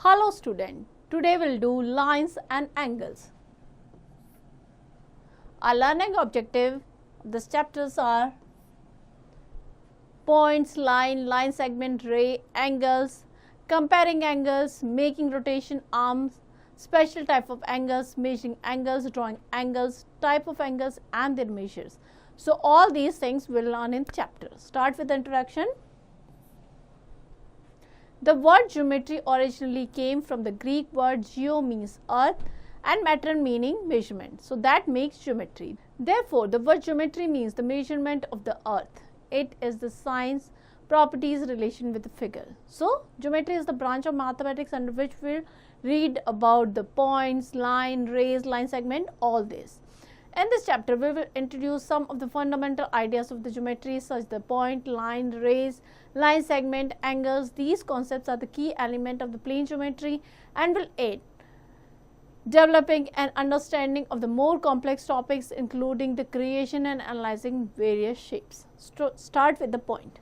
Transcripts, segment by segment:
Hello student, today we'll do lines and angles. Our learning objective of this chapters are points, line segment, ray, angles, comparing angles, making rotation arms, special type of angles, measuring angles, drawing angles, type of angles and their measures. So all these things we'll learn in chapter. Start with the introduction. The word geometry originally came from the Greek word geo means earth and metron meaning measurement. So that makes geometry. Therefore, the word geometry means the measurement of the earth. It is the science, properties, relation with the figure. So geometry is the branch of mathematics under which we'll read about the points, line, rays, line segment, all this. In this chapter, we will introduce some of the fundamental ideas of the geometry such as the point, line, rays, line segment, angles. These concepts are the key element of the plane geometry and will aid developing an understanding of the more complex topics including the creation and analyzing various shapes. Start with the point.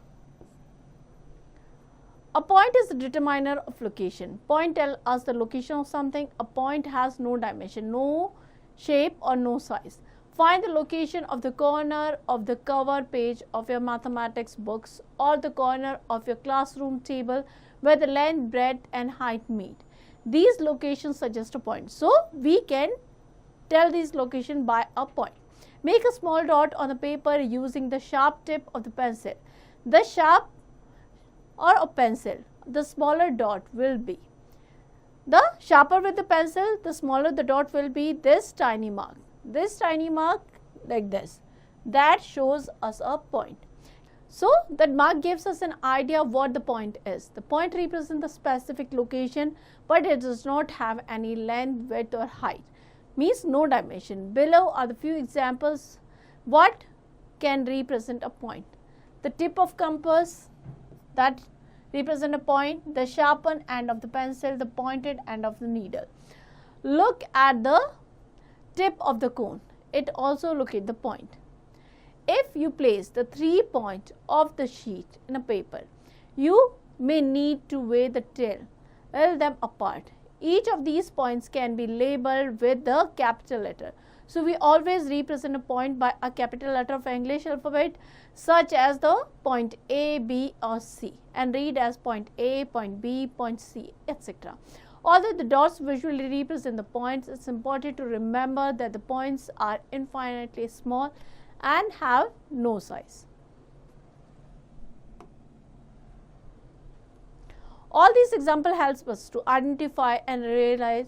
A point is the determiner of location. Point tells us the location of something. A point has no dimension, no shape or no size. Find the location of the corner of the cover page of your mathematics books or the corner of your classroom table where the length, breadth and height meet. These locations suggest a point. So we can tell these locations by a point. Make a small dot on the paper using the sharp tip of the pencil. The sharp or a pencil, the smaller dot will be. The sharper with the pencil, the smaller the dot will be this tiny mark. This tiny mark like this, that shows us a point. So that mark gives us an idea of what the point is. The point represents the specific location, but it does not have any length, width or height, means no dimension. Below are the few examples what can represent a point. The tip of compass, that represent a point, the sharpened end of the pencil, the pointed end of the needle. Look at the tip of the cone, it also locates the point. If you place the 3 points of the sheet in a paper, you may need to weigh the tell them apart. Each of these points can be labeled with the capital letter. So we always represent a point by a capital letter of English alphabet such as the point A, B or C and read as point A, point B, point C, etc. Although the dots visually represent the points, it's important to remember that the points are infinitely small and have no size. All these examples helps us to identify and realize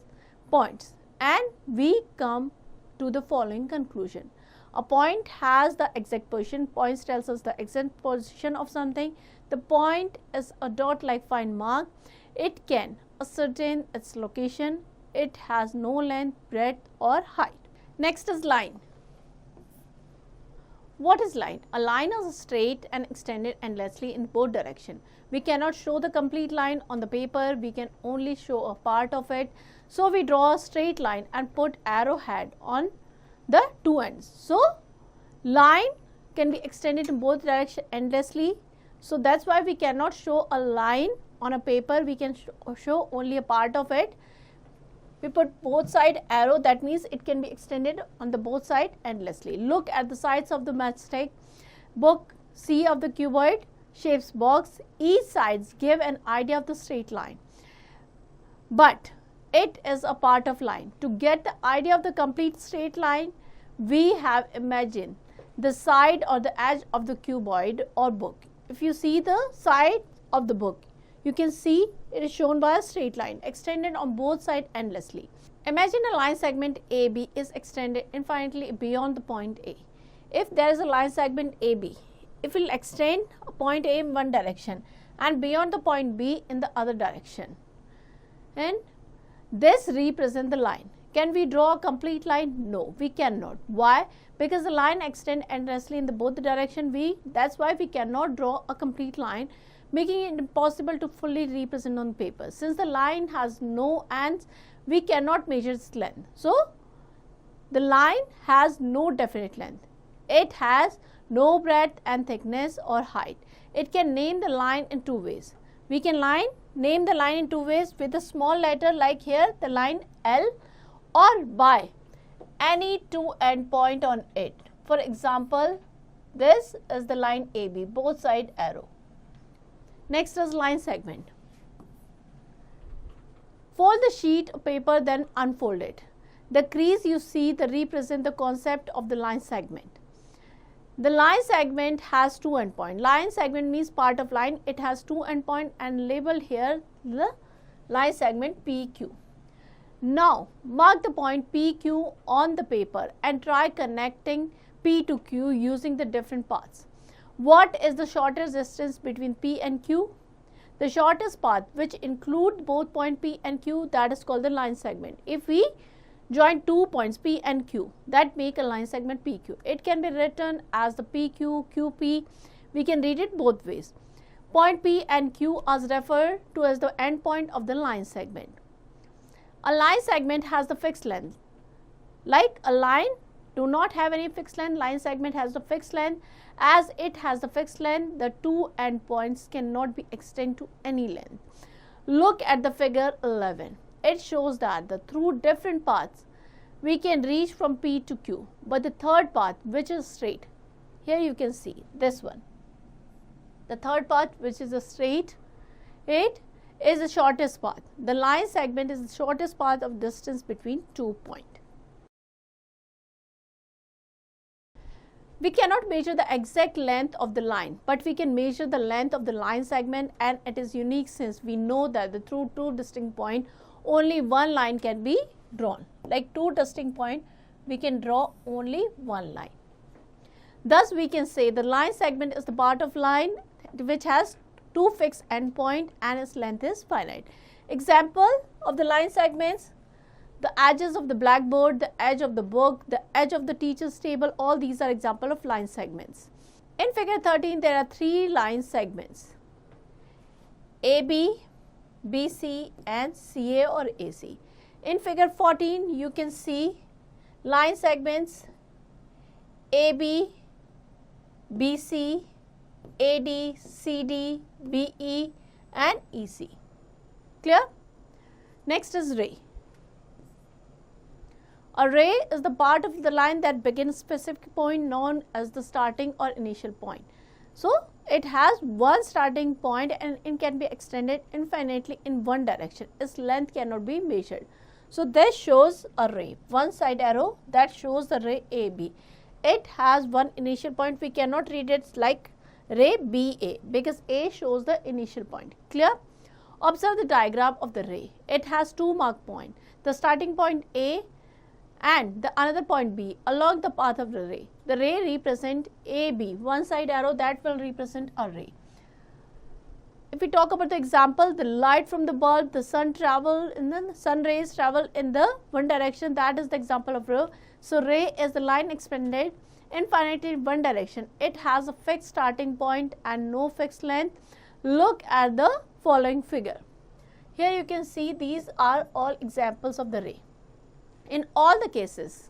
points, and we come to the following conclusion. A point has the exact position. Points tells us the exact position of something. The point is a dot like fine mark. It can ascertain its location. It has no length, breadth or height. Next is line. What is line? A line is straight and extended endlessly in both directions. We cannot show the complete line on the paper. We can only show a part of it. So we draw a straight line and put arrowhead on the two ends. So line can be extended in both directions endlessly. So that's why we cannot show a line on a paper. We can show only a part of it. We put both side arrow, that means it can be extended on the both side endlessly. Look at the sides of the matchstick, book C of the cuboid, shapes box. Each sides give an idea of the straight line, but it is a part of line. To get the idea of the complete straight line, we have imagined the side or the edge of the cuboid or book. If you see the side of the book, you can see it is shown by a straight line extended on both sides endlessly. Imagine a line segment AB is extended infinitely beyond the point A. If there is a line segment AB, it will extend point A in one direction and beyond the point B in the other direction. And this represents the line. Can we draw a complete line? No, we cannot. Why? Because the line extends endlessly in both the direction. That's why we cannot draw a complete line, making it impossible to fully represent on paper. Since the line has no ends, we cannot measure its length. So the line has no definite length. It has no breadth and thickness or height. It can name the line in two ways. We can name the line in two ways, with a small letter like here the line L, or by any two endpoint on it. For example, this is the line AB, both side arrow. Next is line segment. Fold the sheet of paper, then unfold it. The crease you see that represent the concept of the line segment. The line segment has two endpoints. Line segment means part of line. It has two endpoints and labeled here the line segment PQ. Now mark the point PQ on the paper and try connecting P to Q using the different paths. What is the shortest distance between P and Q? The shortest path, which include both point P and Q, that is called the line segment. If we join 2 points P and Q, that make a line segment PQ. It can be written as the PQ, QP. We can read it both ways. Point P and Q are referred to as the end point of the line segment. A line segment has the fixed length. Like a line do not have any fixed length, line segment has the fixed length. As it has the fixed length, the two endpoints cannot be extended to any length. Look at the figure 11. It shows that through different paths we can reach from P to Q, but the third path, which is straight, here you can see this one. The third path, which is a straight, it is the shortest path. The line segment is the shortest path of distance between 2 points. We cannot measure the exact length of the line, but we can measure the length of the line segment, and it is unique since we know that through two distinct points only one line can be drawn. Like two distinct points, we can draw only one line. Thus we can say the line segment is the part of line which has two fixed endpoints and its length is finite. Example of the line segments: the edges of the blackboard, the edge of the book, the edge of the teacher's table, all these are example of line segments. In figure 13, there are three line segments: AB, BC and CA or AC. In figure 14, you can see line segments AB, BC, AD, CD, BE and EC. Clear? Next is ray. A ray is the part of the line that begins specific point known as the starting or initial point. So it has one starting point and it can be extended infinitely in one direction. Its length cannot be measured. So this shows a ray. One side arrow that shows the ray AB. It has one initial point. We cannot read it like ray BA because A shows the initial point. Clear? Observe the diagram of the ray. It has two mark points. The starting point A and the another point B along the path of the ray. The ray represent AB, one side arrow that will represent a ray. If we talk about the example, the light from the bulb, the sun rays travel in the one direction, that is the example of ray. So ray is the line extended infinitely in one direction. It has a fixed starting point and no fixed length. Look at the following figure. Here you can see these are all examples of the ray. In all the cases,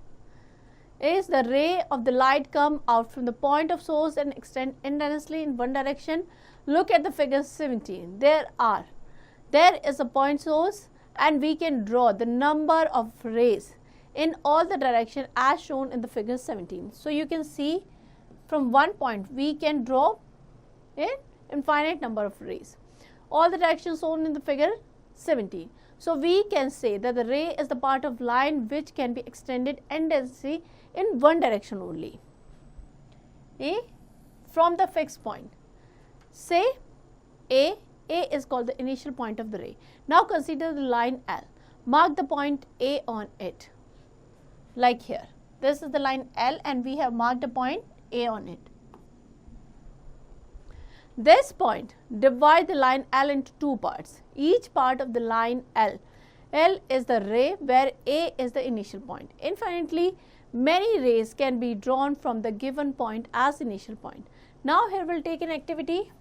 is the ray of the light come out from the point of source and extend indefinitely in one direction. Look at the figure 17. There is a point source and we can draw the number of rays in all the direction as shown in the figure 17. So you can see from one point we can draw an infinite number of rays. All the directions shown in the figure 17. So we can say that the ray is the part of line which can be extended endlessly in one direction only. From the fixed point. Say A is called the initial point of the ray. Now consider the line L. Mark the point A on it. Like here. This is the line L and we have marked a point A on it. This point divide the line L into two parts. Each part of the line L is the ray where A is the initial point. Infinitely many rays can be drawn from the given point as initial point. Now here we'll take an activity.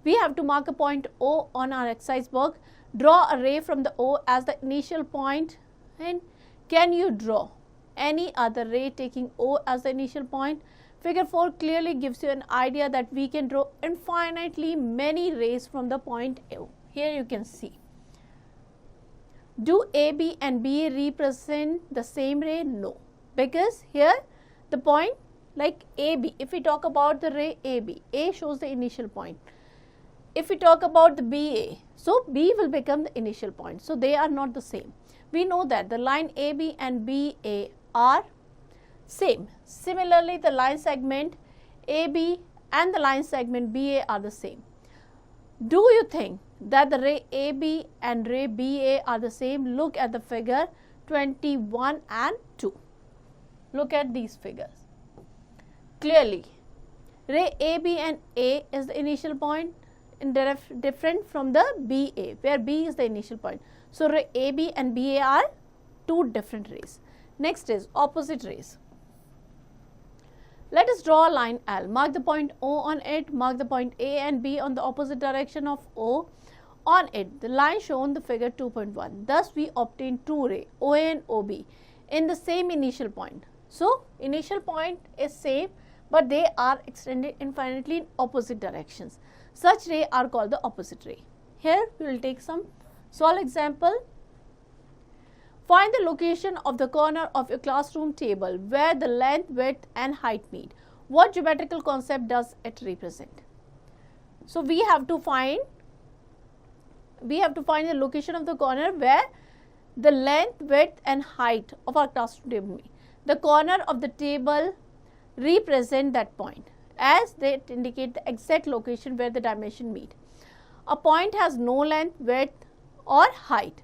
We have to mark a point O on our exercise book. Draw a ray from the O as the initial point. And can you draw any other ray taking O as the initial point? Figure 4 clearly gives you an idea that we can draw infinitely many rays from the point O. Here you can see. Do AB and BA represent the same ray? No, because here the point like AB, if we talk about the ray AB, A shows the initial point. If we talk about the BA, so B will become the initial point. So they are not the same. We know that the line AB and BA are same. Similarly, the line segment AB and the line segment BA are the same. Do you think that the ray AB and ray BA are the same? Look at the figure 21 and 2. Look at these figures. Clearly, ray AB and A is the initial point and different from the BA, where B is the initial point. So, ray AB and BA are two different rays. Next is opposite rays. Let us draw a line L. Mark the point O on it. Mark the point A and B on the opposite direction of O on it. The line shown the figure 2.1. Thus, we obtain two rays OA and OB in the same initial point. So, initial point is same, but they are extended infinitely in opposite directions. Such rays are called the opposite ray. Here, we will take some small example. Find the location of the corner of your classroom table where the length, width and height meet. What geometrical concept does it represent? So, we have to find the location of the corner where the length, width and height of our classroom table meet. The corner of the table represent that point, as they indicate the exact location where the dimension meet. A point has no length, width or height.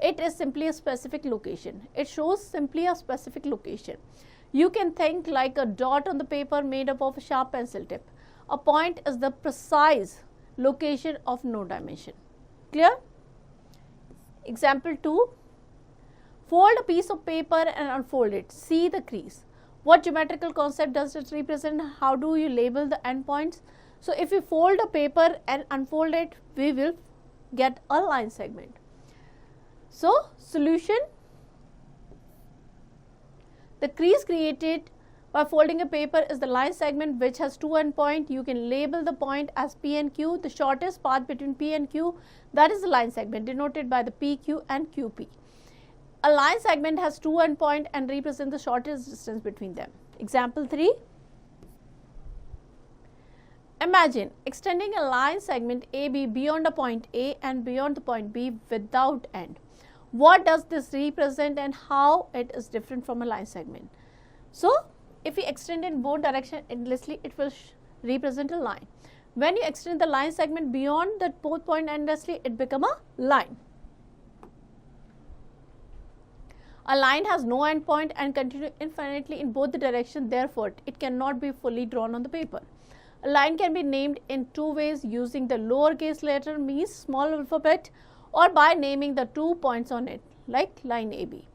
It is simply a specific location. It shows simply a specific location. You can think like a dot on the paper made up of a sharp pencil tip. A point is the precise location of no dimension. Clear? Example 2. Fold a piece of paper and unfold it. See the crease. What geometrical concept does it represent? How do you label the endpoints? So, if we fold a paper and unfold it, we will get a line segment. So, solution, the crease created by folding a paper is the line segment which has two endpoints. You can label the point as P and Q. The shortest path between P and Q, that is the line segment denoted by the PQ and QP. A line segment has two endpoints and represents the shortest distance between them. Example 3. Imagine extending a line segment AB beyond a point A and beyond the point B without end. What does this represent and how it is different from a line segment? So, if we extend in both directions endlessly, it will represent a line. When you extend the line segment beyond that both point endlessly, it becomes a line. A line has no endpoint and continues infinitely in both the directions, therefore, it cannot be fully drawn on the paper. A line can be named in two ways, using the lowercase letter means small alphabet, or by naming the 2 points on it, like line AB.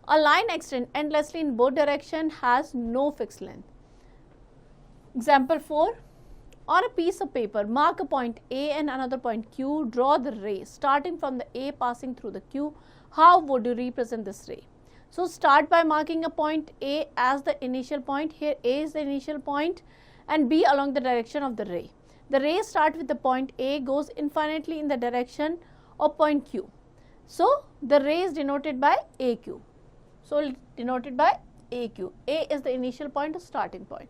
A line extends endlessly in both directions, has no fixed length. Example 4. On a piece of paper, mark a point A and another point Q. Draw the ray starting from the A passing through the Q. How would you represent this ray? So, start by marking a point A as the initial point. Here A is the initial point and B along the direction of the ray. The ray starts with the point A, goes infinitely in the direction of point Q. So, the ray is denoted by AQ. So, denoted by AQ. A is the initial point or starting point.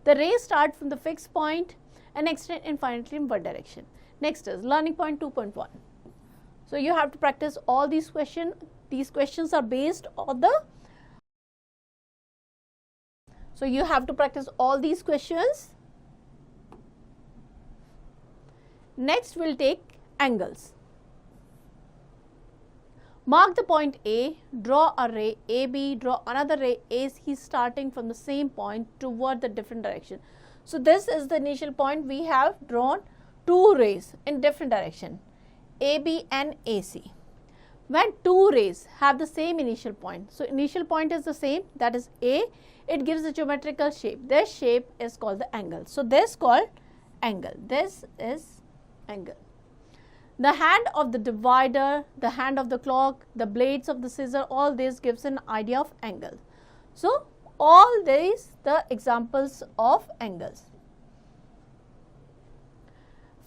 The ray starts from the fixed point and extend infinitely in one direction. Next is learning point 2.1. So, you have to practice all these questions. These questions are based on the. So, you have to practice all these questions. Next, we will take angles. Mark the point A, draw a ray AB, draw another ray AC starting from the same point toward the different direction. So, this is the initial point. We have drawn two rays in different direction, AB and AC. When two rays have the same initial point, so initial point is the same, that is A, it gives a geometrical shape. This shape is called the angle. So, this is called angle. This is angle. The hand of the divider, the hand of the clock, the blades of the scissor, all this gives an idea of angle. So, all these the examples of angles.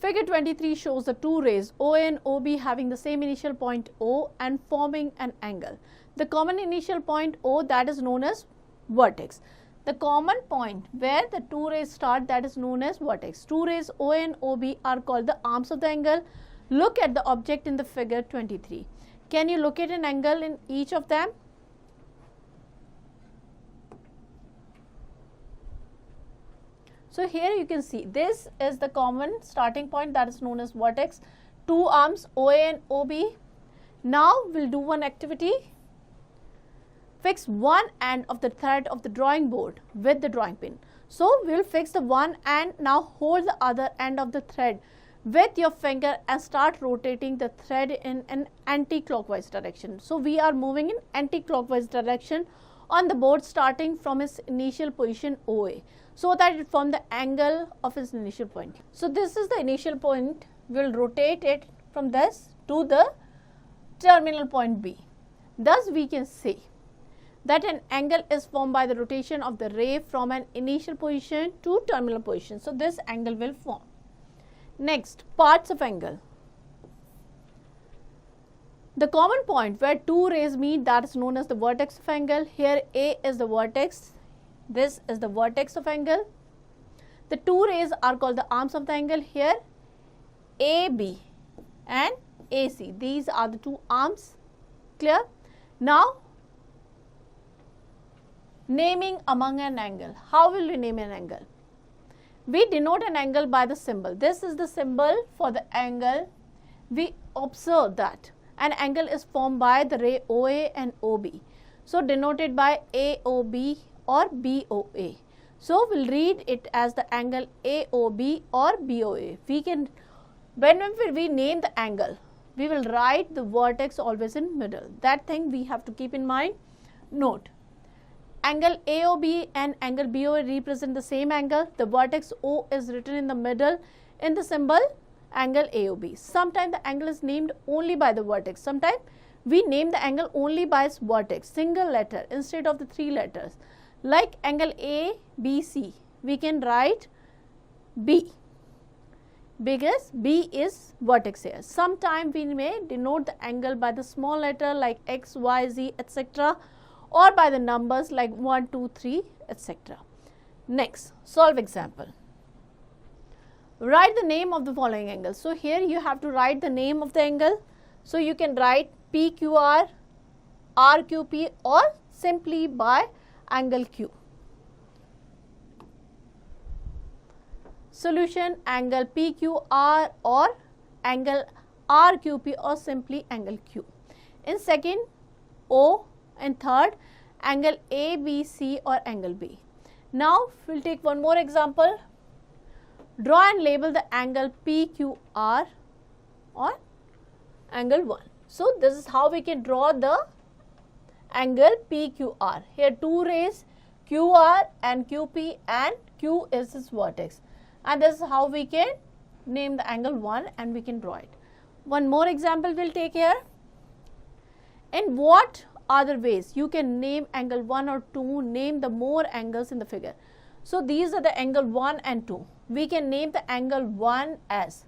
Figure 23 shows the two rays OA and OB having the same initial point O and forming an angle. The common initial point O, that is known as vertex. The common point where the two rays start, that is known as vertex. Two rays OA and OB are called the arms of the angle. Look at the object in the figure 23. Can you locate an angle in each of them? So here you can see this is the common starting point, that is known as vertex. Two arms OA and OB. Now we'll do one activity. Fix one end of the thread of the drawing board with the drawing pin. So we will fix the one end. Now hold the other end of the thread with your finger and start rotating the thread in an anti-clockwise direction. So we are moving in anti-clockwise direction on the board starting from its initial position OA, so that it forms the angle of its initial point. So this is the initial point. We will rotate it from this to the terminal point B. Thus we can say that an angle is formed by the rotation of the ray from an initial position to terminal position. So this angle will form. Next, parts of angle. The common point where two rays meet, that is known as the vertex of angle. Here A is the vertex. This is the vertex of angle. The two rays are called the arms of the angle. Here AB and AC. These are the two arms. Clear? Now, naming among an angle. How will we name an angle? We denote an angle by the symbol. This is the symbol for the angle. We observe that an angle is formed by the ray OA and OB. So denoted by AOB or BOA. So we'll read it as the angle AOB or BOA. We can, whenever we name the angle, we will write the vertex always in middle. That thing we have to keep in mind. Note, angle AOB and angle BOA represent the same angle. The vertex O is written in the middle in the symbol angle AOB. Sometimes the angle is named only by the vertex. Sometimes we name the angle only by its vertex, single letter instead of the three letters. Like angle ABC, we can write B because B is vertex here. Sometimes we may denote the angle by the small letter like X, Y, Z, etc. or by the numbers like 1, 2, 3, etc. Next, solve example. Write the name of the following angle. So here you have to write the name of the angle. So you can write PQR, RQP or simply by angle Q. Solution, angle PQR or angle RQP or simply angle Q. In second, O, and third, angle ABC or angle B. Now we will take one more example. Draw and label the angle PQR or angle 1. So this is how we can draw the angle PQR. Here two rays QR and QP, and Q is its vertex. And this is how we can name the angle 1 and we can draw it. One more example we will take here. In what other ways you can name angle 1 or 2, name the more angles in the figure. So these are the angle 1 and 2. We can name the angle 1 as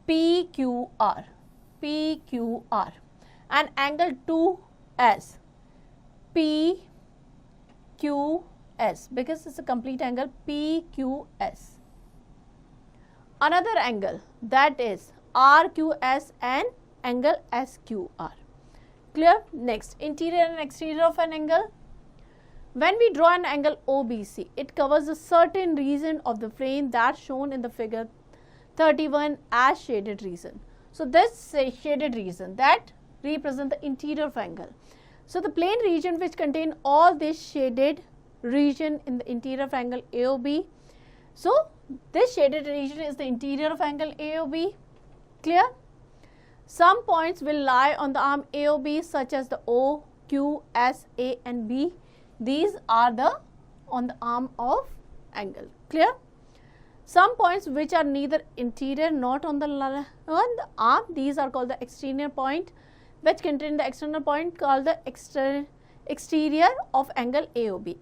PQR, PQR, and angle 2 as PQS because it's a complete angle PQS. Another angle, that is RQS and angle SQR. Clear? Next, interior and exterior of an angle. When we draw an angle OBC, it covers a certain region of the plane that's shown in the figure 31 as shaded region. So this shaded region that represents the interior of angle. So the plane region which contain all this shaded region in the interior of angle AOB. So this shaded region is the interior of angle AOB. Clear? Some points will lie on the arm AOB such as the O, Q, S, A and B. These are on the arm of angle. Clear? Some points which are neither interior not on the arm, these are called the exterior point, which contain the external point called the exterior of angle AOB.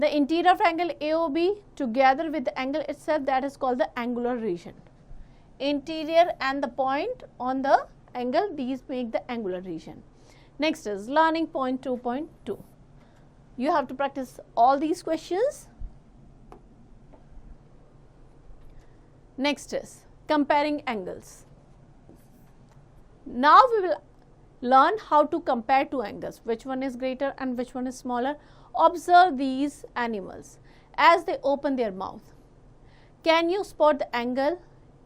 the interior of angle AOB together with the angle itself, that is called the angular region. Interior and the point on the angle, these make the angular region. Next is learning point 2.2. You have to practice all these questions. Next is comparing angles. Now we will learn how to compare two angles, which one is greater and which one is smaller. Observe these animals as they open their mouth. Can you spot the angle?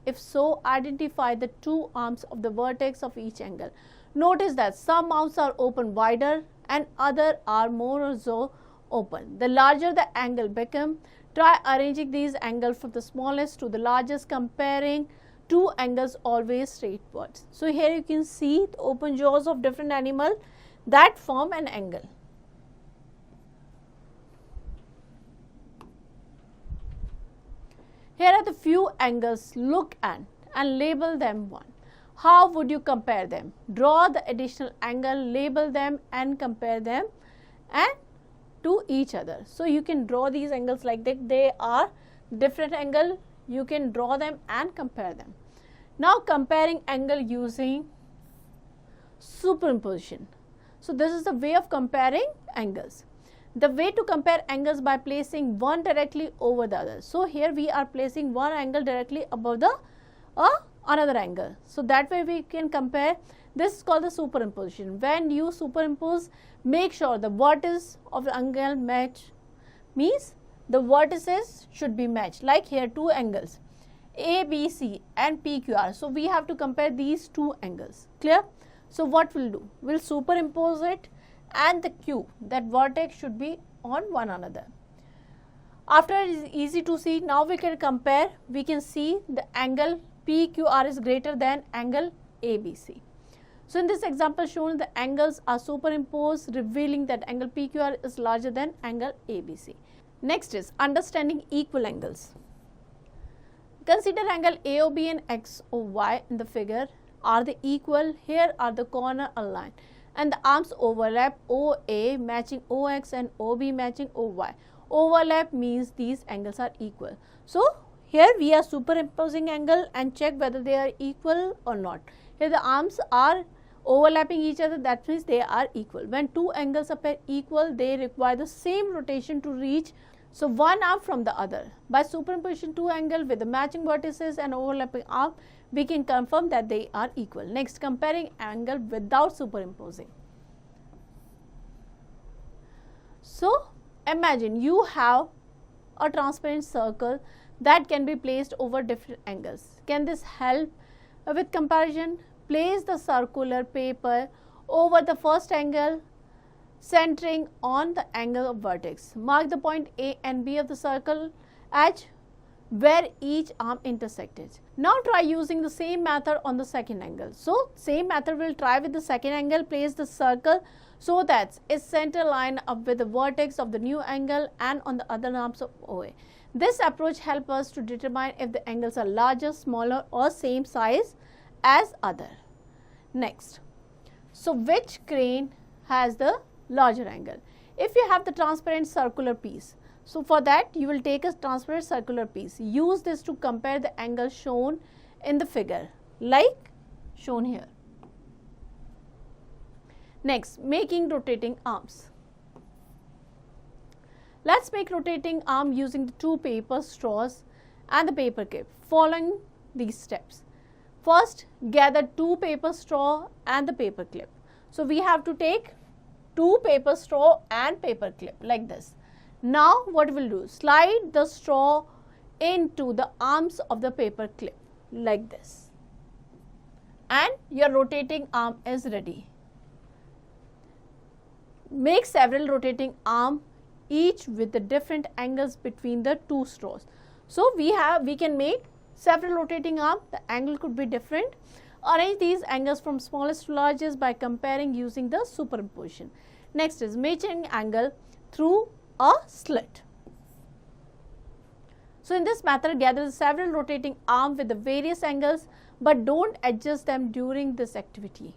If so, identify the two arms of the vertex of each angle. Notice that some mouths are open wider and other are more or so open. The larger the angle become, try arranging these angles from the smallest to the largest, comparing two angles always straightwards. So here you can see the open jaws of different animal that form an angle. Here are the few angles, look at and label them one. How would you compare them? Draw the additional angle, label them and compare them and to each other. So you can draw these angles like that. They are different angle. You can draw them and compare them. Now comparing angle using superimposition. So this is the way of comparing angles. The way to compare angles by placing one directly over the other. So here we are placing one angle directly above the another angle. So that way we can compare. This is called the superimposition. When you superimpose, make sure the vertices of the angle match, means the vertices should be matched. Like here two angles ABC and PQR. So we have to compare these two angles. Clear? So what we'll do? We'll superimpose it and the Q, that vertex should be on one another. After it is easy to see, now we can compare. We can see the angle PQR is greater than angle ABC. So in this example shown, the angles are superimposed, revealing that angle PQR is larger than angle ABC. Next is understanding equal angles. Consider angle AOB and XOY in the figure. Are they equal? Here are the corner aligned and the arms overlap, OA matching OX and OB matching OY. Overlap means these angles are equal. So here we are superimposing angle and check whether they are equal or not. Here the arms are overlapping each other, that means they are equal. When two angles appear equal, they require the same rotation to reach so one arm from the other. By superimposition two angles with the matching vertices and overlapping arm, we can confirm that they are equal. Next, comparing angle without superimposing. So imagine you have a transparent circle that can be placed over different angles. Can this help with comparison? Place the circular paper over the first angle, centering on the angle of vertex. Mark the point A and B of the circle at where each arm intersected. Now try using the same method on the second angle. So same method will try with the second angle. Place the circle so that its center line up with the vertex of the new angle and on the other arms of OA. This approach helps us to determine if the angles are larger, smaller or same size as other. Next, so which crane has the larger angle? If you have the transparent circular piece, so for that you will take a transparent circular piece. Use this to compare the angle shown in the figure like shown here. Next, making rotating arms. Let's make rotating arm using the two paper straws and the paper clip. Following these steps. First, gather two paper straw and the paper clip. So we have to take two paper straw and paper clip like this. Now what we'll do? Slide the straw into the arms of the paper clip like this. And your rotating arm is ready. Make several rotating arms, each with the different angles between the two straws. So we can make several rotating arms. The angle could be different. Arrange these angles from smallest to largest by comparing using the superimposition. Next is matching angle through a slit. So in this method, gather several rotating arms with the various angles, but don't adjust them during this activity.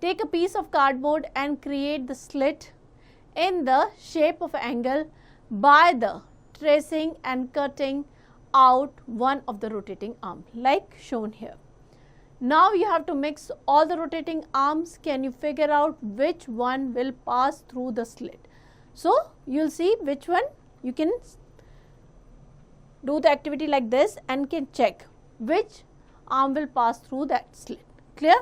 Take a piece of cardboard and create the slit in the shape of an angle by the tracing and cutting out one of the rotating arm like shown here. Now you have to mix all the rotating arms. Can you figure out which one will pass through the slit? So you will see which one. You can do the activity like this and can check which arm will pass through that slit. Clear?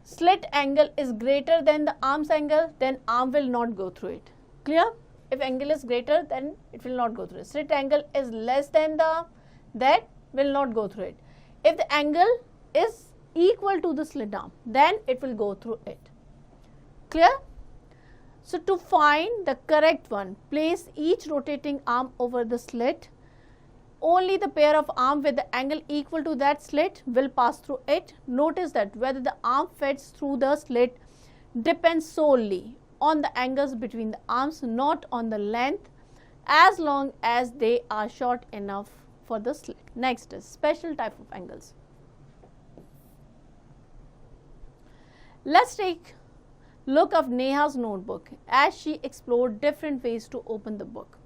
Slit angle is greater than the arm's angle, then arm will not go through it. Clear? If angle is greater, then it will not go through it. Slit angle is less than the arm, that will not go through it. If the angle is equal to the slit arm, then it will go through it. Clear? So to find the correct one, place each rotating arm over the slit. Only the pair of arm with the angle equal to that slit will pass through it. Notice that whether the arm fits through the slit depends solely on the angles between the arms, not on the length, as long as they are short enough for the slit. Next is special type of angles. Let's take look of Neha's notebook as she explored different ways to open the book.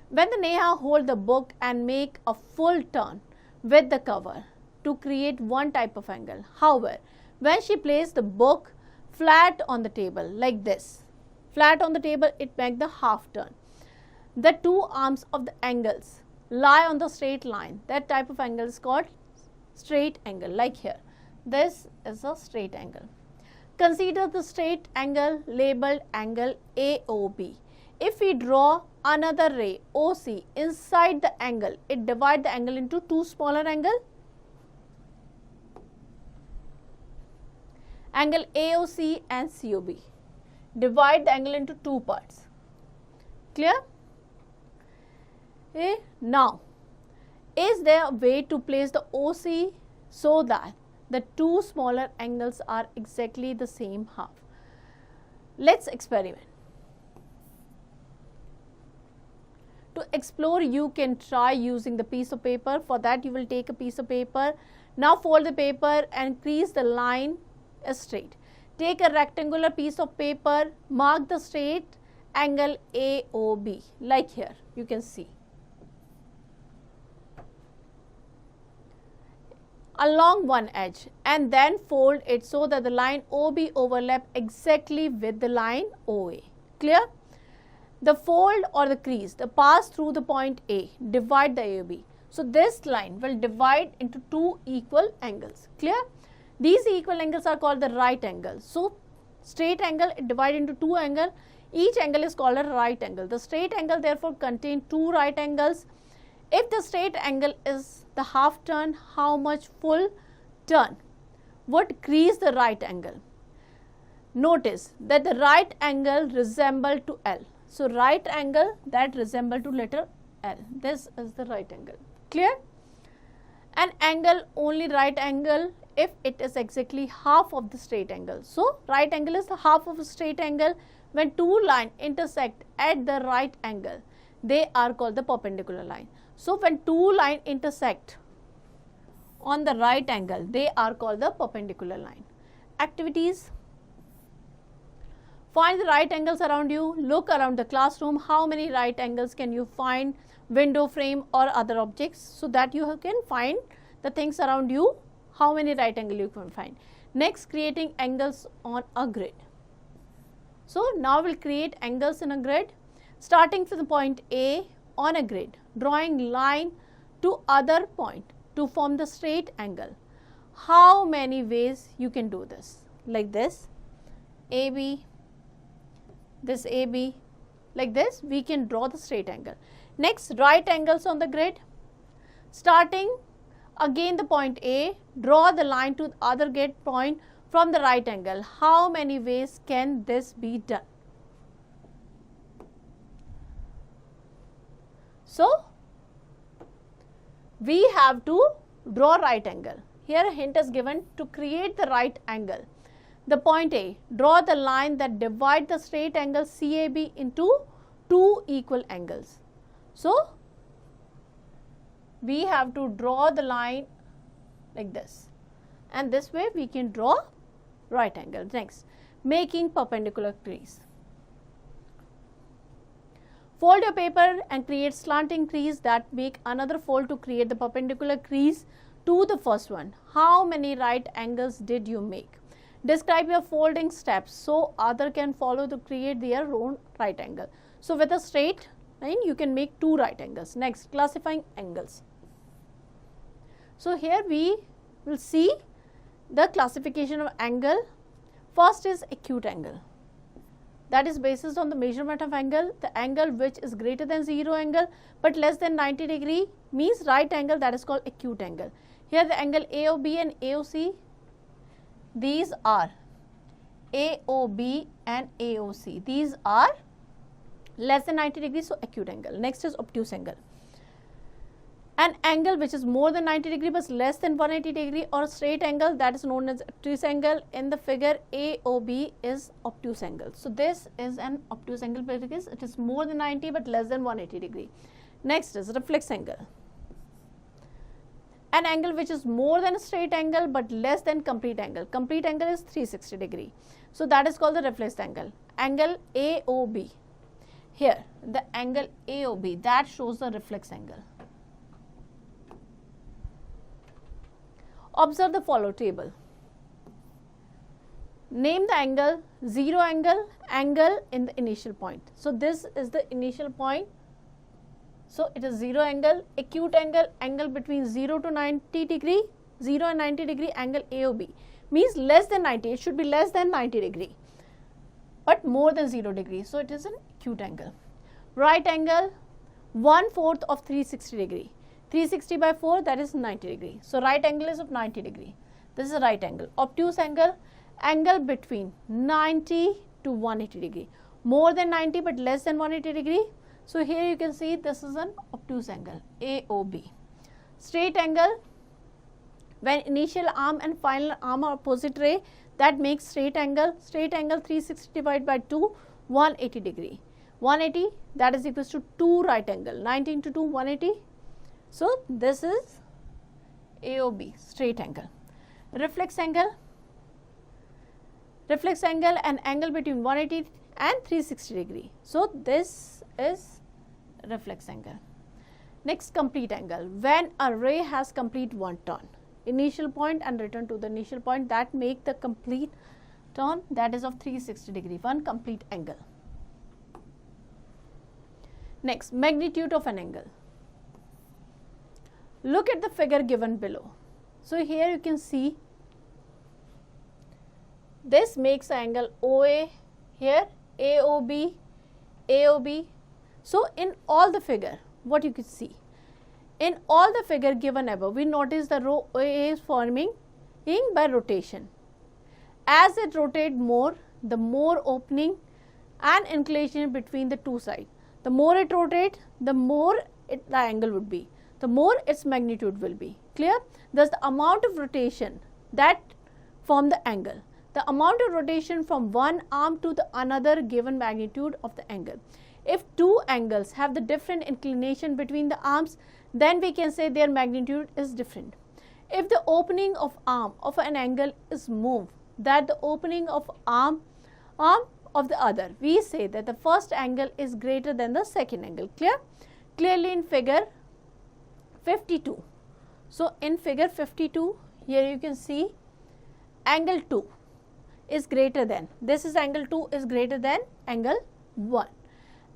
When the Neha hold the book and make a full turn with the cover to create one type of angle. However, when she placed the book flat on the table like this, flat on the table, it makes the half turn. The two arms of the angles lie on the straight line. That type of angle is called straight angle, like here. This is a straight angle. Consider the straight angle labeled angle AOB. If we draw another ray OC inside the angle, it divides the angle into two smaller angles. Angle AOC and COB. Divide the angle into two parts. Clear? Okay. Now, is there a way to place the OC so that the two smaller angles are exactly the same half? Let's experiment. To explore, you can try using the piece of paper. For that, you will take a piece of paper. Now fold the paper and crease the line straight. Take a rectangular piece of paper, mark the straight angle AOB, like here, you can see. Along one edge, and then fold it so that the line OB overlap exactly with the line OA. Clear? The fold or the crease, the pass through the point A, divide the AOB. So this line will divide into two equal angles. Clear? These equal angles are called the right angle. So straight angle, it divided into two angles. Each angle is called a right angle. The straight angle therefore contains two right angles. If the straight angle is the half turn, how much full turn would crease the right angle? Notice that the right angle resemble to L. So right angle that resemble to letter L. This is the right angle. Clear? An angle only right angle if it is exactly half of the straight angle. So right angle is the half of a straight angle. When two lines intersect at the right angle, they are called the perpendicular line. So when two lines intersect on the right angle, they are called the perpendicular line. Activities. Find the right angles around you. Look around the classroom. How many right angles can you find? Window frame or other objects, so that you can find the things around you. How many right angles you can find. Next, creating angles on a grid. So now we'll create angles in a grid. Starting from the point A on a grid, drawing line to other point to form the straight angle. How many ways you can do this? Like this, AB, this AB, like this, we can draw the straight angle. Next, right angles on the grid. Starting again the point A, draw the line to the other grid point from the right angle. How many ways can this be done? So we have to draw right angle. Here a hint is given to create the right angle. The point A, draw the line that divide the straight angle CAB into two equal angles. So we have to draw the line like this, and this way we can draw right angle. Next, making perpendicular crease. Fold your paper and create slanting crease that make another fold to create the perpendicular crease to the first one. How many right angles did you make? Describe your folding steps so other can follow to create their own right angle. So with a straight line you can make 2 right angles. Next, classifying angles. So here we will see the classification of angle. First is acute angle. That is based on the measurement of angle. The angle which is greater than 0 angle but less than 90 degree means right angle, that is called acute angle. Here the angle AOB and AOC, these are AOB and AOC. These are less than 90 degrees, so acute angle. Next is obtuse angle. An angle which is more than 90 degree but less than 180 degree or straight angle, that is known as obtuse angle. In the figure, AOB is obtuse angle. So this is an obtuse angle because it is more than 90 but less than 180 degree. Next is reflex angle. An angle which is more than a straight angle but less than complete angle. Complete angle is 360 degree. So that is called the reflex angle. Angle AOB. Here the angle AOB, that shows the reflex angle. Observe the follow table. Name the angle, 0 angle, angle in the initial point. So this is the initial point. So it is 0 angle, acute angle, angle between 0 to 90 degree, 0 and 90 degree, angle AOB. Means less than 90, it should be less than 90 degree, but more than 0 degree. So it is an acute angle. Right angle, 1/4 of 360 degree. 360 by 4, that is 90 degree. So right angle is of 90 degree. This is a right angle. Obtuse angle, angle between 90 to 180 degree. More than 90 but less than 180 degree. So here you can see this is an obtuse angle, AOB. Straight angle, when initial arm and final arm are opposite ray, that makes straight angle. Straight angle 360 divided by 2, 180 degree. 180, that is equals to 2 right angle. 90 into 2, 180. So this is AOB, straight angle. Reflex angle. Reflex angle, an angle between 180 and 360 degree. So this is reflex angle. Next, complete angle. When a ray has complete one turn, initial point and return to the initial point, that make the complete turn, that is of 360 degree, one complete angle. Next, magnitude of an angle. Look at the figure given below. So here you can see this makes the angle OA, here AOB, AOB. So in all the figure, what you could see, in all the figure given above, we notice the row OA is forming by rotation. As it rotates more, the more opening and inclination between the two sides. The more it rotates, the more the angle would be, the more its magnitude will be. Clear? Thus the amount of rotation that form the angle. The amount of rotation from one arm to the another given magnitude of the angle. If two angles have the different inclination between the arms, then we can say their magnitude is different. If the opening of arm of an angle is moved, that the opening of arm of the other, we say that the first angle is greater than the second angle. Clear? Clearly in figure 52. So in figure 52, here you can see angle 2 is greater than, this is angle 2 is greater than angle 1,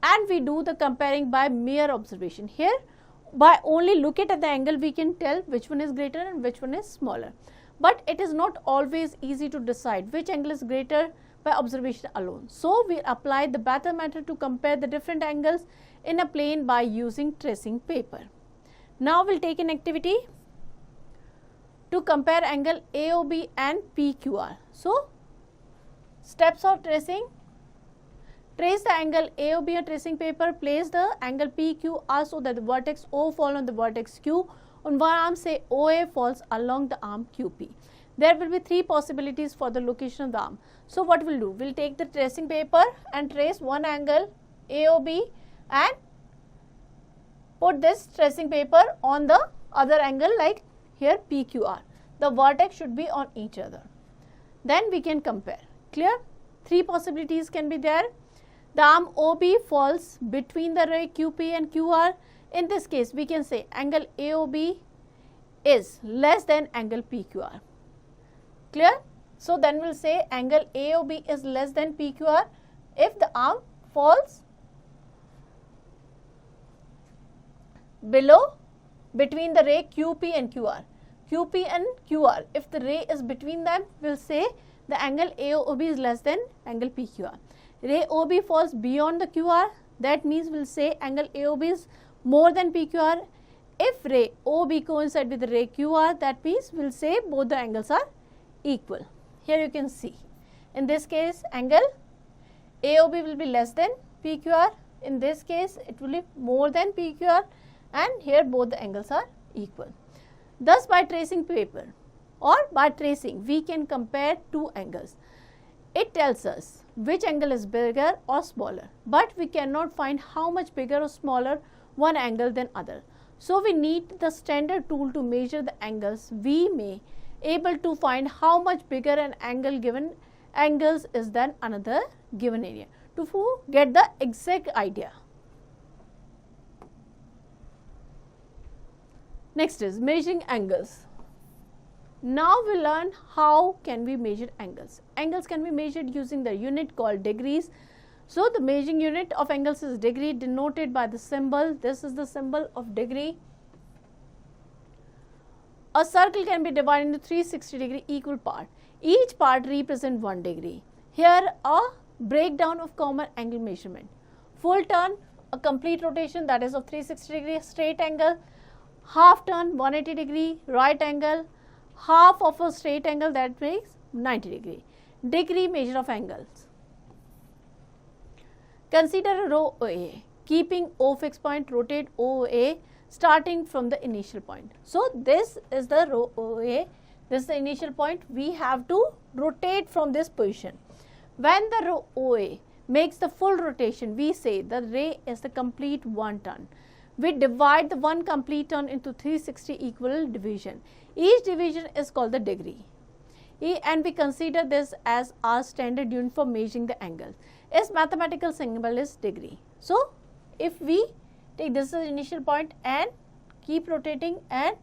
and we do the comparing by mere observation. Here by only looking at the angle we can tell which one is greater and which one is smaller, but it is not always easy to decide which angle is greater by observation alone. So we apply the Bethe method to compare the different angles in a plane by using tracing paper. Now we will take an activity to compare angle AOB and PQR. So steps of tracing: trace the angle AOB on tracing paper, place the angle PQR so that the vertex O falls on the vertex Q. On one arm, say OA falls along the arm QP. There will be three possibilities for the location of the arm. So what we'll do, we'll take the tracing paper and trace one angle AOB and put this tracing paper on the other angle, like here PQR. The vertex should be on each other. Then we can compare. Clear? Three possibilities can be there. The arm OB falls between the ray QP and QR. In this case, we can say angle AOB is less than angle PQR. Clear? So, then we will say angle AOB is less than PQR if the arm falls below between the ray QP and QR. QP and QR, if the ray is between them, we will say the angle AOB is less than angle PQR. Ray OB falls beyond the QR, that means we will say angle AOB is more than PQR. If ray OB coincides with the ray QR, that means we will say both the angles are equal. Here you can see, in this case angle AOB will be less than PQR, in this case it will be more than PQR, and here both the angles are equal. Thus, by tracing paper or by tracing, we can compare two angles. It tells us which angle is bigger or smaller, but we cannot find how much bigger or smaller one angle than other. So, we need the standard tool to measure the angles. We may able to find how much bigger an angle given angles is than another given area to get the exact idea. Next is measuring angles. Now we learn how can we measure angles. Angles can be measured using the unit called degrees. So, the measuring unit of angles is degree, denoted by the symbol. This is the symbol of degree. A circle can be divided into 360-degree equal parts. Each part represents 1 degree. Here a breakdown of common angle measurement. Full turn, a complete rotation, that is of 360-degree straight angle. Half turn, 180-degree right angle. Half of a straight angle, that makes 90-degree. Degree measure of angles. Consider a row OA. Keeping O fixed point, rotate OA starting from the initial point. So, this is the row OA. This is the initial point. We have to rotate from this position. When the row OA makes the full rotation, we say the ray is the complete 1 turn. We divide the one complete turn into 360 equal division. Each division is called the degree. And we consider this as our standard unit for measuring the angle. Its mathematical symbol is degree. So, if we take this as the initial point and keep rotating and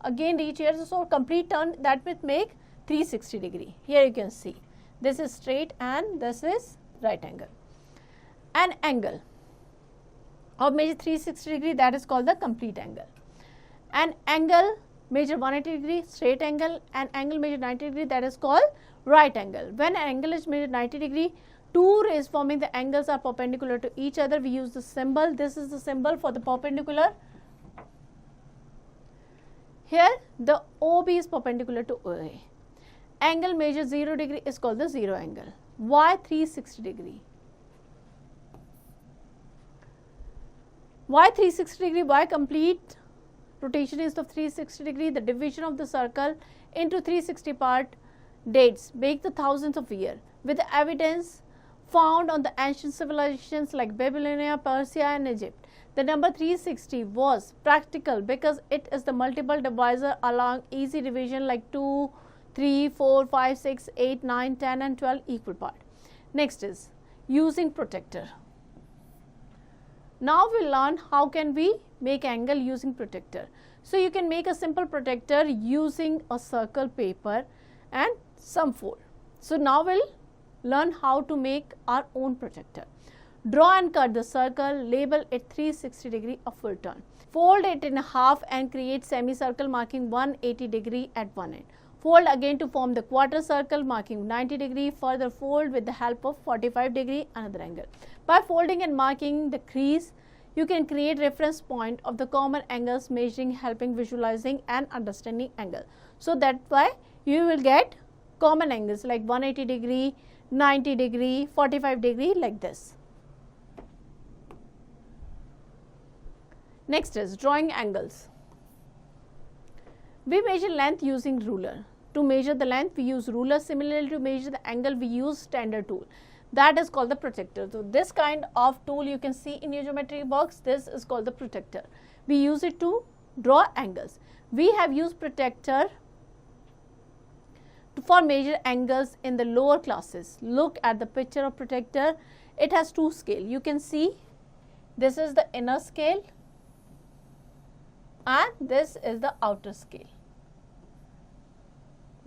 again reach here, so complete turn, that will make 360 degree. Here you can see this is straight and this is right angle. An angle of measure 360 degree, that is called the complete angle. An angle measure 180 degree straight angle, and angle measure 90 degree, that is called right angle. When an angle is measured 90 degree, two rays forming the angles are perpendicular to each other. We use the symbol. This is the symbol for the perpendicular. Here the OB is perpendicular to OA. Angle measure 0 degree is called the zero angle. Why 360 degree? Why 360 degree? Why complete rotation is of 360 degree? The division of the circle into 360 part dates back the thousands of years, with the evidence found on the ancient civilizations like Babylonia, Persia and Egypt. The number 360 was practical because it is the multiple divisor along easy division like 2, 3, 4, 5, 6, 8, 9, 10 and 12 equal part. Next is using protractor. Now we learn how can we make angle using protractor. So, you can make a simple protractor using a circle paper and some fold. So, now we will learn how to make our own protractor. Draw and cut the circle, label it 360 degree a full turn. Fold it in half and create semicircle marking 180 degree at one end. Fold again to form the quarter circle marking 90 degree. Further fold with the help of 45 degree another angle. By folding and marking the crease, you can create reference point of the common angles measuring, helping visualizing and understanding angle. So, that's why you will get common angles like 180 degree, 90 degree, 45 degree like this. Next is drawing angles. We measure length using ruler. To measure the length, we use ruler. Similarly, to measure the angle, we use standard tool. That is called the protractor. So, this kind of tool you can see in your geometry box. This is called the protractor. We use it to draw angles. We have used protractor for measure angles in the lower classes. Look at the picture of protractor. It has two scale. You can see this is the inner scale and this is the outer scale.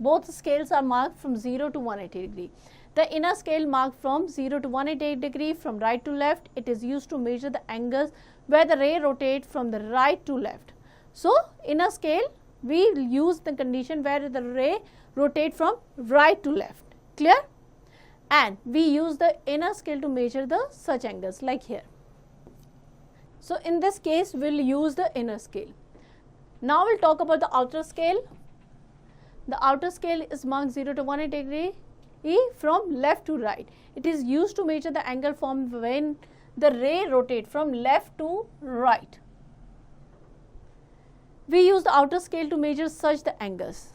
Both scales are marked from 0 to 180 degree. The inner scale marked from 0 to 180 degree from right to left. It is used to measure the angles where the ray rotates from the right to left. So, inner scale we will use the condition where the ray rotates from right to left. Clear? And we use the inner scale to measure the such angles like here. So, in this case we will use the inner scale. Now, we will talk about the outer scale. The outer scale is marked 0 to 180 degree from left to right. It is used to measure the angle formed when the ray rotates from left to right. We use the outer scale to measure such the angles.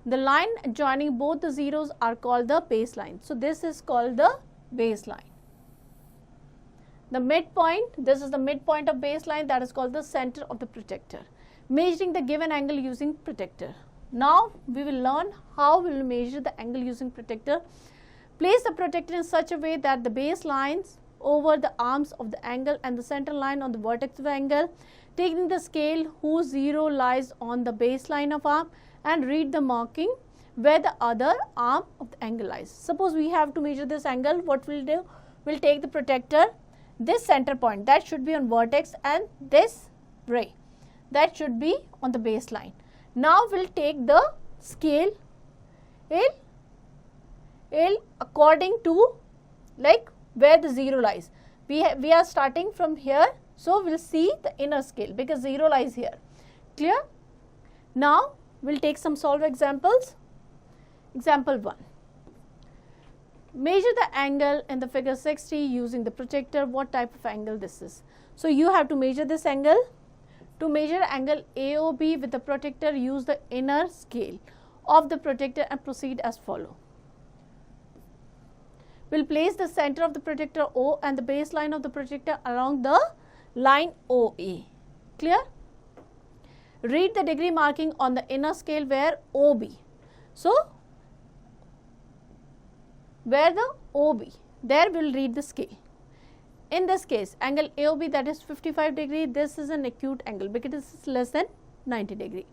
The line joining both the zeros are called the baseline. So, this is called the baseline. The midpoint, this is the midpoint of baseline, that is called the center of the protractor. Measuring the given angle using protractor. Now, we will learn how we will measure the angle using protractor. Place the protractor in such a way that the base lines over the arms of the angle and the center line on the vertex of the angle. Taking the scale whose zero lies on the baseline of arm and read the marking where the other arm of the angle lies. Suppose we have to measure this angle, what we will do? We will take the protractor, this center point that should be on vertex and this ray that should be on the baseline. Now, we will take the scale according to like where the zero lies. We are starting from here. So, we will see the inner scale because 0 lies here. Clear? Now, we will take some solved examples. Example 1. Measure the angle in the figure 60 using the protractor. What type of angle this is? So, you have to measure this angle. To measure angle AOB with the protractor, use the inner scale of the protractor and proceed as follow. We will place the center of the protractor O and the baseline of the protractor along the line OA. Clear? Read the degree marking on the inner scale where OB. So, where the OB, there we will read the scale. In this case, angle AOB, that is 55 degree, this is an acute angle because this is less than 90 degree.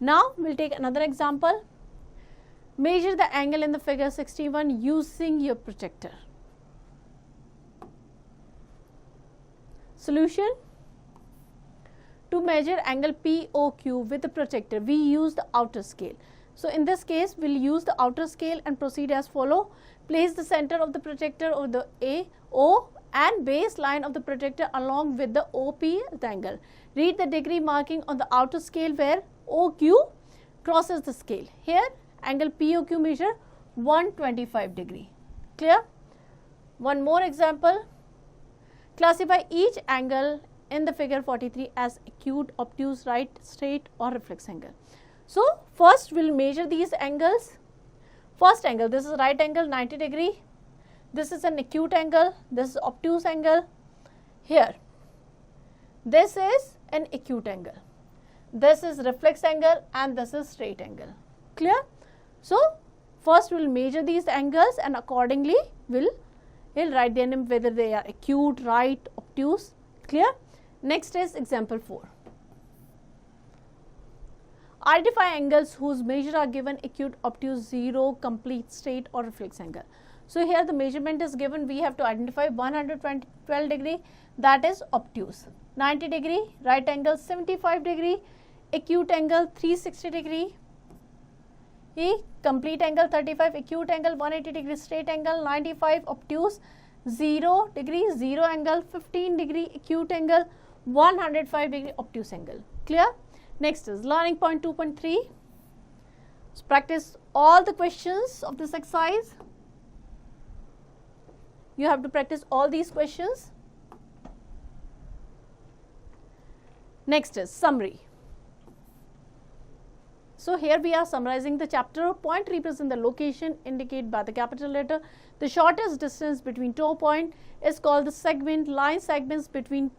Now, we will take another example. Measure the angle in the figure 61 using your protractor. Solution. To measure angle POQ with the protractor, we use the outer scale. So, in this case, we will use the outer scale and proceed as follow. Place the center of the protractor over the AO and base line of the protractor along with the OP angle. Read the degree marking on the outer scale where OQ crosses the scale. Here, angle POQ measure 125 degree. Clear? One more example. Classify each angle in the figure 43 as acute, obtuse, right, straight or reflex angle. So, first we will measure these angles. First angle, this is right angle 90 degree. This is an acute angle, this is obtuse angle. Here, this is an acute angle. This is reflex angle and this is straight angle. Clear? So, first we will measure these angles and accordingly we will write their name whether they are acute, right, obtuse. Clear? Next is example 4. Identify angles whose measure are given acute, obtuse, zero, complete, straight or reflex angle. So, here the measurement is given, we have to identify 112 degree, that is obtuse, 90 degree, right angle 75 degree, acute angle 360 degree, complete angle 35, acute angle 180 degree, straight angle 95, obtuse 0 degree, 0 angle 15 degree, acute angle 105 degree, obtuse angle. Clear? Next is learning point 2.3. So, practice all the questions of this exercise. You have to practice all these questions. Next is summary. So, here we are summarizing the chapter. Point represent the location indicated by the capital letter. The shortest distance between two points is called the segment. Line segments between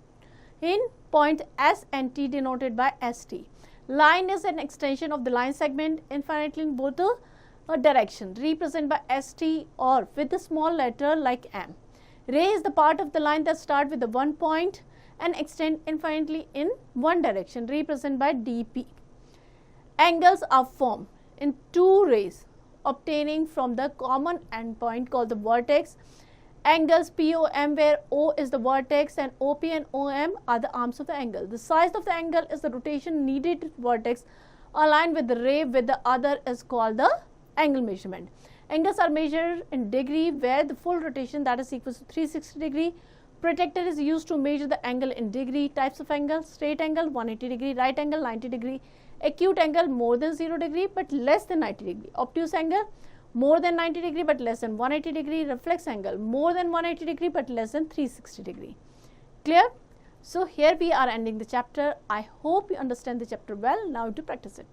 point S and T denoted by ST. Line is an extension of the line segment. Infinitely both the a direction represented by ST or with a small letter like M. Ray is the part of the line that starts with the one point and extend infinitely in one direction represented by DP. Angles are formed in two rays obtaining from the common endpoint called the vertex. Angles POM, where O is the vertex and OP and OM are the arms of the angle. The size of the angle is the rotation needed to vertex aligned with the ray with the other is called the angle measurement. Angles are measured in degree where the full rotation, that is equals to 360 degree. Protractor is used to measure the angle in degree. Types of angle: straight angle 180 degree, right angle 90 degree, acute angle more than 0 degree but less than 90 degree, obtuse angle more than 90 degree but less than 180 degree, reflex angle more than 180 degree but less than 360 degree. Clear? So here we are ending the chapter. I hope you understand the chapter well. Now to practice it.